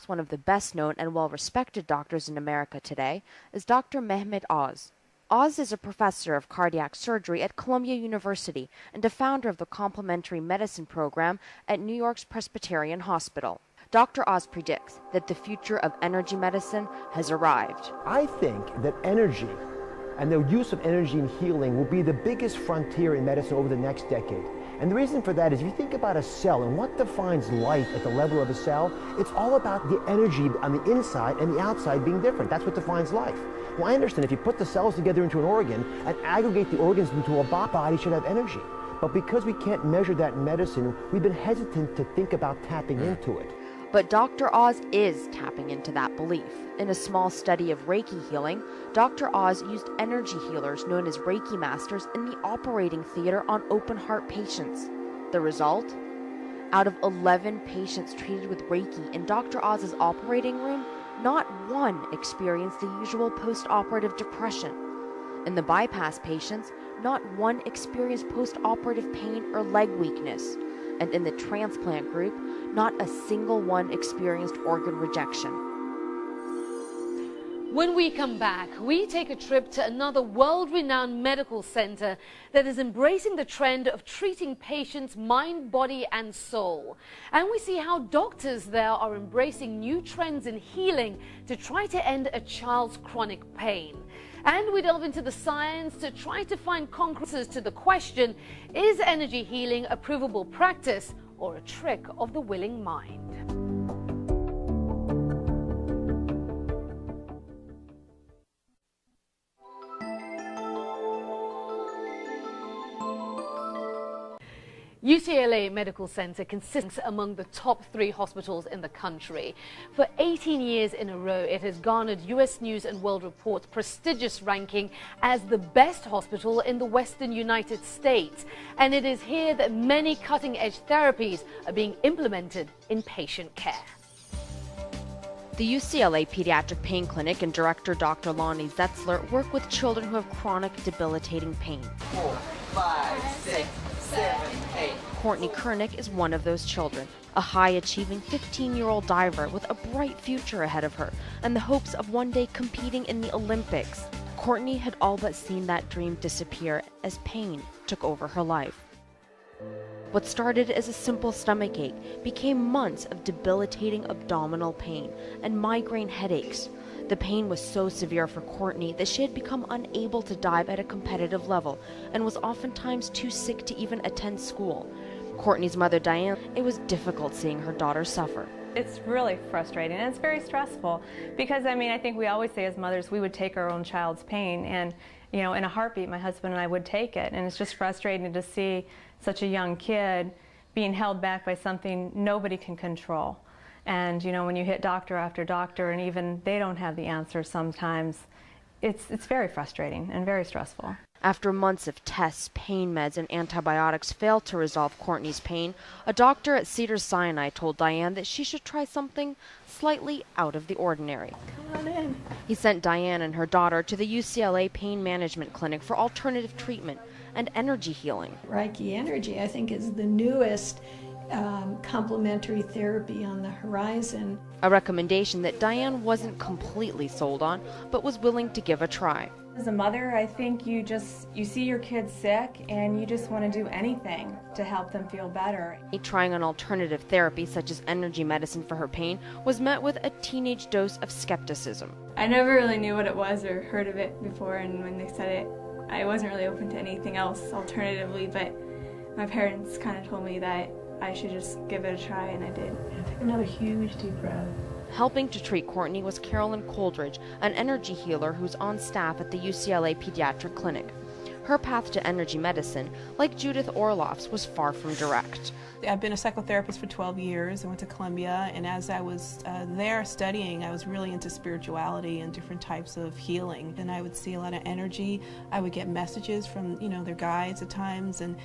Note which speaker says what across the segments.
Speaker 1: Perhaps one of the best-known and well-respected doctors in America today is Dr. Mehmet Oz. Oz is a professor of cardiac surgery at Columbia University and a founder of the complementary medicine program at New York's Presbyterian Hospital. Dr. Oz predicts that the future of energy medicine has arrived.
Speaker 2: I think that energy and the use of energy in healing will be the biggest frontier in medicine over the next decade. And the reason for that is if you think about a cell and what defines life at the level of a cell, it's all about the energy on the inside and the outside being different. That's what defines life. Well, I understand if you put the cells together into an organ and aggregate the organs into a body should have energy. But because we can't measure that in medicine, we've been hesitant to think about tapping into it.
Speaker 1: But Dr. Oz is tapping into that belief. In a small study of Reiki healing, Dr. Oz used energy healers known as Reiki masters in the operating theater on open heart patients. The result? Out of 11 patients treated with Reiki in Dr. Oz's operating room, not one experienced the usual post-operative depression. In the bypass patients, not one experienced post-operative pain or leg weakness. And in the transplant group, not a single one experienced organ rejection.
Speaker 3: When we come back, we take a trip to another world-renowned medical center that is embracing the trend of treating patients' mind, body, and soul. And we see how doctors there are embracing new trends in healing to try to end a child's chronic pain. And we delve into the science to try to find concrete answers to the question, is energy healing a provable practice or a trick of the willing mind? UCLA Medical Center consists among the top 3 hospitals in the country. For 18 years in a row, it has garnered U.S. News & World Report's prestigious ranking as the best hospital in the Western United States. And it is here that many cutting-edge therapies are being implemented in patient care.
Speaker 1: The UCLA Pediatric Pain Clinic and director Dr. Lonnie Zetzler work with children who have chronic, debilitating pain.
Speaker 4: 4, 5, 6, 7, 8.
Speaker 1: Courtney Kernick is one of those children, a high-achieving 15-year-old diver with a bright future ahead of her and the hopes of one day competing in the Olympics. Courtney had all but seen that dream disappear as pain took over her life. What started as a simple stomachache became months of debilitating abdominal pain and migraine headaches. The pain was so severe for Courtney that she had become unable to dive at a competitive level and was oftentimes too sick to even attend school. Courtney's mother, Diane, it was difficult seeing her daughter suffer.
Speaker 5: It's really frustrating and it's very stressful because, I think we always say as mothers we would take our own child's pain and, in a heartbeat my husband and I would take it, and it's just frustrating to see such a young kid being held back by something nobody can control. And when you hit doctor after doctor and even they don't have the answer sometimes, it's very frustrating and very stressful.
Speaker 1: After months of tests, pain meds, and antibiotics failed to resolve Courtney's pain, a doctor at Cedars-Sinai told Diane that she should try something slightly out of the ordinary.
Speaker 5: Come on in.
Speaker 1: He sent Diane and her daughter to the UCLA Pain Management Clinic for alternative treatment and energy healing.
Speaker 6: Reiki energy, I think, is the newest complementary therapy on the horizon.
Speaker 1: A recommendation that Diane wasn't completely sold on, but was willing to give a try.
Speaker 7: As a mother, I think you see your kids sick and you just want to do anything to help them feel better.
Speaker 1: Trying an alternative therapy such as energy medicine for her pain was met with a teenage dose of skepticism.
Speaker 8: I never really knew what it was or heard of it before, and when they said it, I wasn't really open to anything else alternatively, but my parents kind of told me that I should just give it a try, and I did.
Speaker 6: Take another huge deep breath.
Speaker 1: Helping to treat Courtney was Carolyn Coldridge, an energy healer who's on staff at the UCLA Pediatric Clinic. Her path to energy medicine, like Judith Orloff's, was far from direct.
Speaker 9: I've been a psychotherapist for 12 years. I went to Columbia, and as I was there studying, I was really into spirituality and different types of healing. And I would see a lot of energy. I would get messages from, their guides at times, and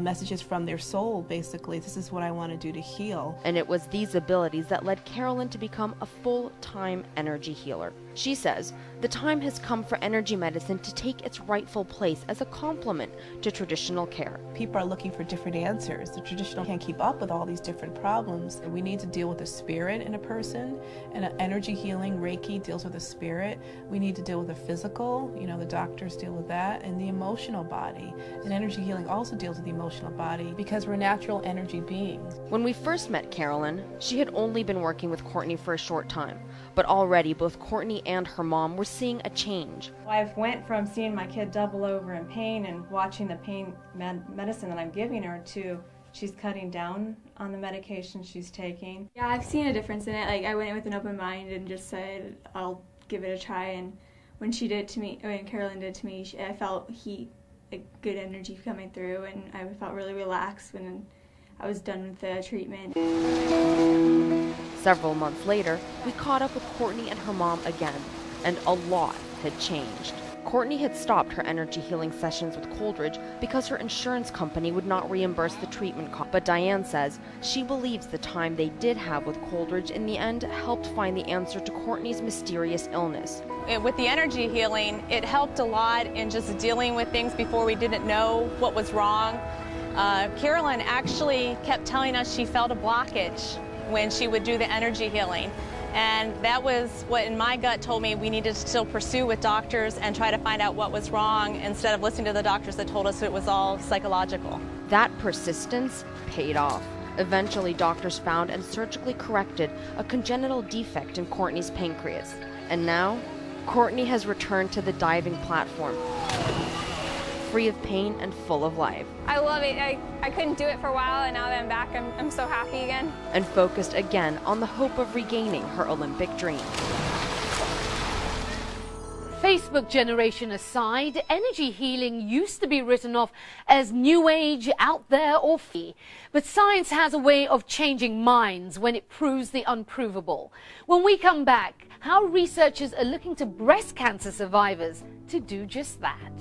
Speaker 9: messages from their soul, basically. This is what I want to do to heal.
Speaker 1: And it was these abilities that led Carolyn to become a full-time energy healer. She says the time has come for energy medicine to take its rightful place as a complement to traditional care.
Speaker 9: People are looking for different answers. The traditional can't keep up with all these different problems. We need to deal with the spirit in a person, and energy healing, Reiki, deals with the spirit. We need to deal with the physical, the doctors deal with that, and the emotional body. And energy healing also deals with the emotional body because we're natural energy beings.
Speaker 1: When we first met Carolyn, she had only been working with Courtney for a short time, but already both Courtney and her mom were seeing a change.
Speaker 5: I've went from seeing my kid double over in pain and watching the pain medicine that I'm giving her to she's cutting down on the medication she's taking.
Speaker 8: Yeah, I've seen a difference in it. Like, I went in with an open mind and just said, I'll give it a try. And when she did it to me, when Carolyn did it to me, I felt heat, like good energy coming through, and I felt really relaxed when I was done with the treatment.
Speaker 1: Several months later, we caught up with Courtney and her mom again, and a lot had changed. Courtney had stopped her energy healing sessions with Coldridge because her insurance company would not reimburse the treatment cost. But Diane says she believes the time they did have with Coldridge in the end helped find the answer to Courtney's mysterious illness.
Speaker 10: With the energy healing, it helped a lot in just dealing with things before we didn't know what was wrong. Carolyn actually kept telling us she felt a blockage when she would do the energy healing. And that was what in my gut told me we needed to still pursue with doctors and try to find out what was wrong instead of listening to the doctors that told us it was all psychological.
Speaker 1: That persistence paid off. Eventually, doctors found and surgically corrected a congenital defect in Courtney's pancreas. And now, Courtney has returned to the diving platform, free of pain and full of life.
Speaker 11: I love it. I couldn't do it for a while, and now that I'm back, I'm so happy again.
Speaker 1: And focused again on the hope of regaining her Olympic dream.
Speaker 3: Facebook generation aside, energy healing used to be written off as new age, out there, or fee. But science has a way of changing minds when it proves the unprovable. When we come back, how researchers are looking to breast cancer survivors to do just that.